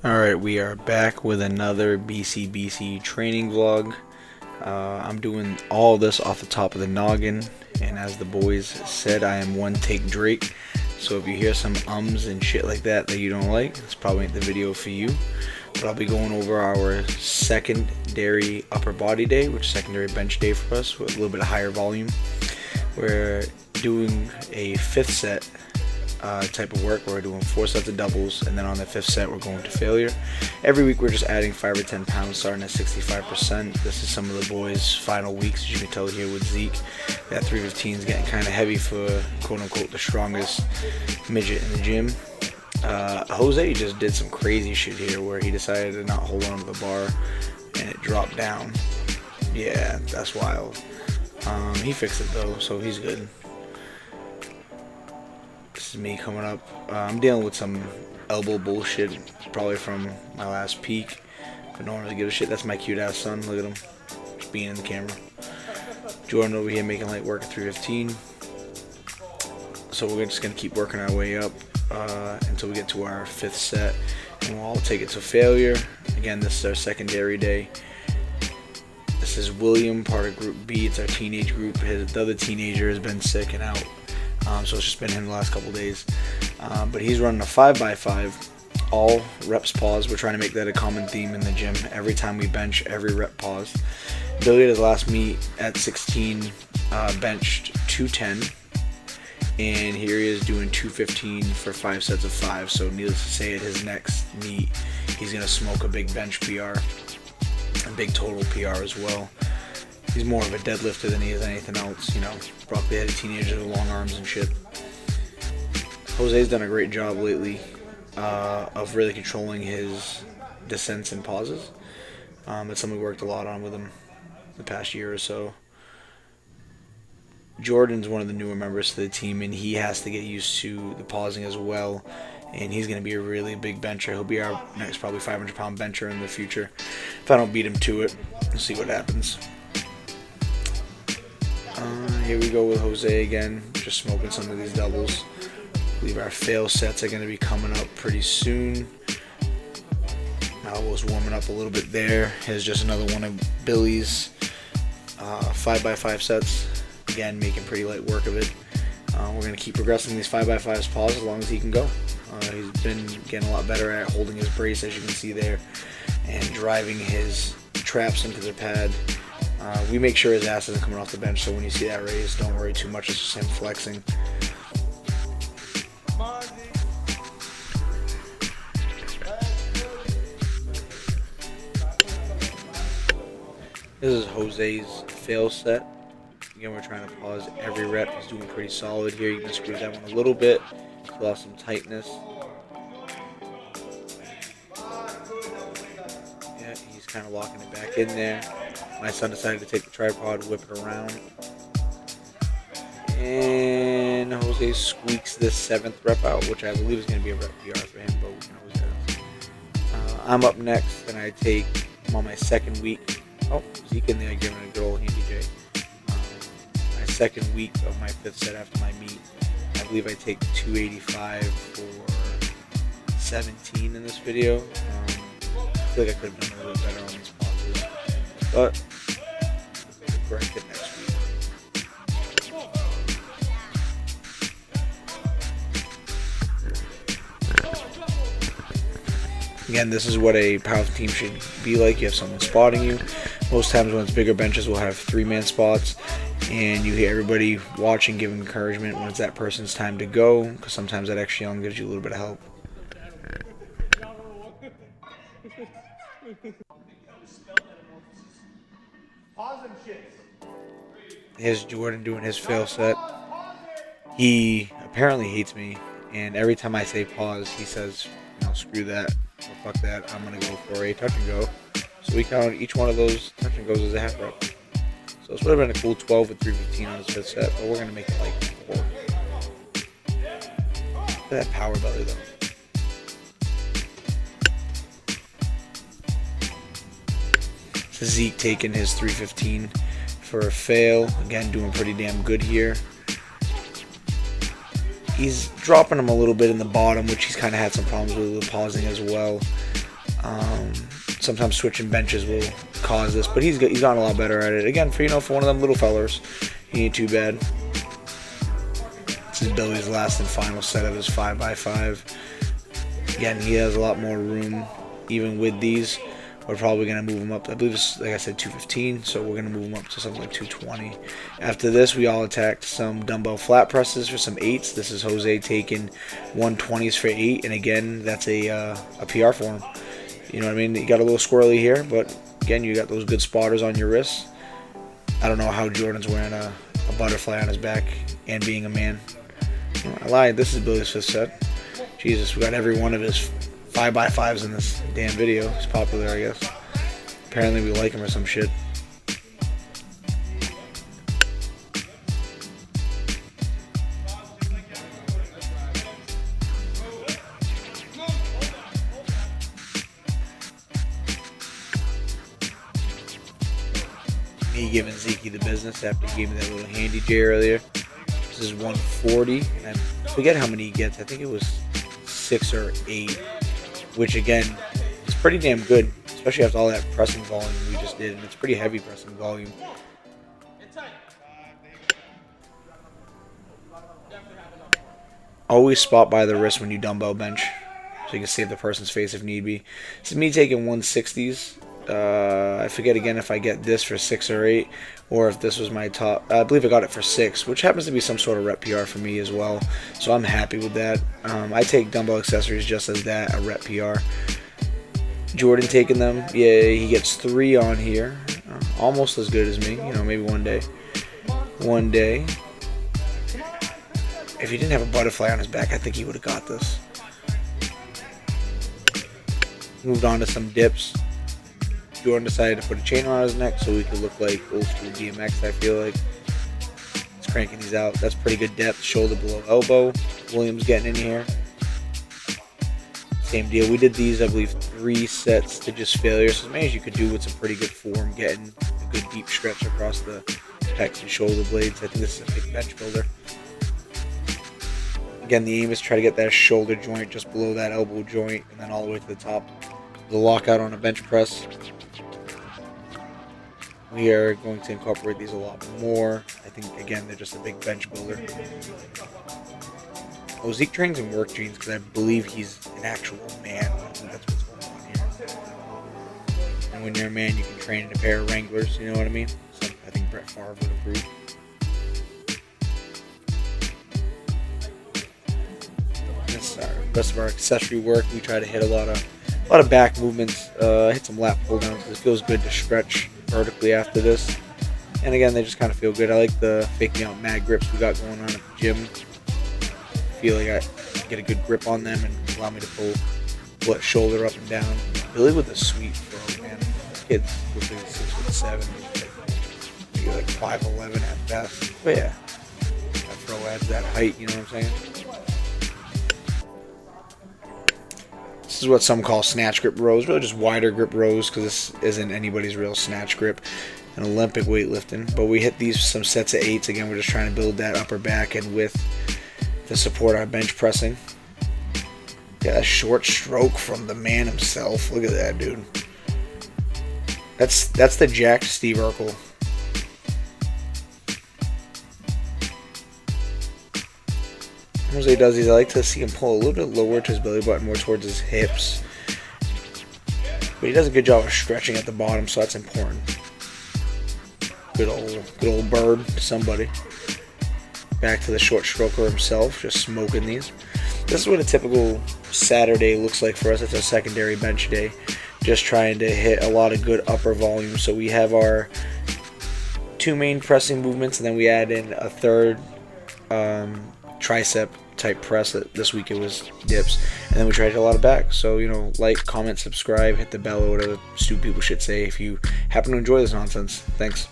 Alright, we are back with another B.C.B.C training vlog. I'm doing all this off the top of the noggin, and as the boys said, I am one take Drake. So if you hear some ums and shit like that you don't like, this probably ain't the video for you. But I'll be going over our secondary upper body day, which is secondary bench day for us, with a little bit of higher volume. We're doing a 5th set type of work where we're doing 4 sets of doubles, and then on the 5th set we're going to failure. Every week we're just adding 5 or 10 pounds, starting at 65%. This is some of the boys' final weeks, as you can tell here with Zeke. That 315 is getting kind of heavy for quote unquote the strongest midget in the gym. Jose just did some crazy shit here where he decided to not hold on to the bar and it dropped down. Yeah, that's wild. He fixed it though, so he's good. This is me coming up. I'm dealing with some elbow bullshit, probably from my last peak, but no one really gives a shit. That's my cute ass son. Look at him, just being in the camera. Jordan over here making light work at 315. So we're just gonna keep working our way up until we get to our 5th set, and we'll all take it to failure. Again, this is our secondary day. This is William, part of Group B. It's our teenage group. The other teenager has been sick and out. So it's just been him the last couple days. But he's running a 5x5, all reps pause. We're trying to make that a common theme in the gym. Every time we bench, every rep pause. Billy at his last meet at 16 benched 210. And here he is doing 215 for 5 sets of 5. So needless to say, at his next meet, he's going to smoke a big bench PR. A big total PR as well. He's more of a deadlifter than he is anything else, you know. Probably had a teenager with long arms and shit. Jose's done a great job lately of really controlling his descents and pauses. It's something we worked a lot on with him the past year or so. Jordan's one of the newer members to the team, and he has to get used to the pausing as well. And he's going to be a really big bencher. He'll be our next probably 500-pound bencher in the future. If I don't beat him to it, we'll see what happens. Here we go with Jose again, just smoking some of these doubles. I believe our fail sets are going to be coming up pretty soon. My elbow's warming up a little bit there. Here's just another one of Billy's 5x5 sets. Again, making pretty light work of it. We're going to keep progressing these 5x5s pause as long as he can go. He's been getting a lot better at holding his brace, as you can see there, and driving his traps into the pad. We make sure his ass isn't coming off the bench, so when you see that raise, don't worry too much. It's just him flexing. This is Jose's fail set. Again, we're trying to pause every rep. He's doing pretty solid here. You can squeeze that one a little bit. Still have some tightness. Yeah, he's kind of locking it back in there. My son decided to take the tripod, whip it around. And Jose squeaks this 7th rep out, which I believe is going to be a rep PR for him, but we can always ask. I'm up next, and I take, I'm on my 2nd week. Oh, Zeke in there giving a good old handy J. My 2nd week of my 5th set after my meet. I believe I take 285 for 17 in this video. I feel like I could have done a little bit better on these pauses, but correct it next week. Again, this is what a powerlifting team should be like. You have someone spotting you. Most times when it's bigger benches, we'll have 3-man spots, and you hear everybody watching, giving encouragement when it's that person's time to go, because sometimes that extra yelling gives you a little bit of help. Here's Jordan doing his fail set. He apparently hates me, and every time I say pause, he says, you know, screw that, or fuck that, I'm going to go for a touch and go. So we count each one of those touch and goes as a half rep. So this would have been a cool 12 with 315 on his 5th set, but we're going to make it like 4. Look at that power belly though. So Zeke taking his 315 for a fail. Again, doing pretty damn good here. He's dropping him a little bit in the bottom, which he's kind of had some problems with pausing as well. Sometimes switching benches will cause this, but he's gotten a lot better at it. Again, for one of them little fellers, he ain't too bad. This is Billy's last and final set of his 5x5. Again, he has a lot more room even with these. We're probably going to move him up. I believe it's, like I said, 215, so we're going to move him up to something like 220. After this, we all attacked some dumbbell flat presses for some 8s. This is Jose taking 120s for 8, and again, that's a PR for him. You know what I mean? You got a little squirrely here, but again, you got those good spotters on your wrists. I don't know how Jordan's wearing a butterfly on his back and being a man. I lied. This is Billy's 5th set. Jesus, we got every one of his 5x5s in this damn video. He's popular, I guess. Apparently we like him or some shit. Me giving Zeke the business after he gave me that little handy J earlier. This is 140, and I forget how many he gets. I think it was 6 or 8, which again is pretty damn good, especially after all that pressing volume we just did, and it's pretty heavy pressing volume. Always spot by the wrist when you dumbbell bench, so you can save the person's face if need be. This is me taking 160s. I forget again if I get this for 6 or 8, or if this was my top. I believe I got it for 6, which happens to be some sort of rep PR for me as well, so I'm happy with that. I take dumbbell accessories just as that, a rep PR. Jordan taking them, yeah, he gets 3 on here, almost as good as me, maybe one day. If he didn't have a butterfly on his back, I think he would have got this. Moved on to some dips. Jordan decided to put a chain around his neck so he could look like old school DMX, I feel like. He's cranking these out. That's pretty good depth. Shoulder below elbow. Williams getting in here. Same deal. We did these, I believe, 3 sets to just failure. So as many as you could do with some pretty good form, getting a good deep stretch across the pecs and shoulder blades. I think this is a big bench builder. Again, the aim is to try to get that shoulder joint just below that elbow joint and then all the way to the top. The lockout on a bench press. We are going to incorporate these a lot more. I think, again, they're just a big bench builder. Oh, Zeke trains in work jeans because I believe he's an actual man. I think that's what's going on here. And when you're a man, you can train in a pair of Wranglers, you know what I mean? So I think Brett Favre would approve. This is our rest of our accessory work. We try to hit a lot of back movements, hit some lat pull downs. It feels good to stretch vertically after this. And again, they just kind of feel good. I like the faking out mag grips we got going on at the gym. I feel like I get a good grip on them and allow me to pull that shoulder up and down. Billy with a sweet throw, man. This kid's looks like 6'7". Maybe like 5'11" at best. But yeah, that throw adds that height, you know what I'm saying? This is what some call snatch grip rows, really just wider grip rows because this isn't anybody's real snatch grip in Olympic weightlifting. But we hit these some sets of 8s. Again, we're just trying to build that upper back and width to support our bench pressing. Yeah, a short stroke from the man himself. Look at that, dude. That's the jacked Steve Urkel. Jose does these. I like to see him pull a little bit lower to his belly button, more towards his hips. But he does a good job of stretching at the bottom, so that's important. Good old bird to somebody. Back to the short stroker himself, just smoking these. This is what a typical Saturday looks like for us. It's a secondary bench day. Just trying to hit a lot of good upper volume. So we have our 2 main pressing movements, and then we add in a third tricep type press. This week it was dips, and then we try to hit a lot of back. So like, comment, subscribe, hit the bell, or whatever stupid people should say if you happen to enjoy this nonsense. Thanks.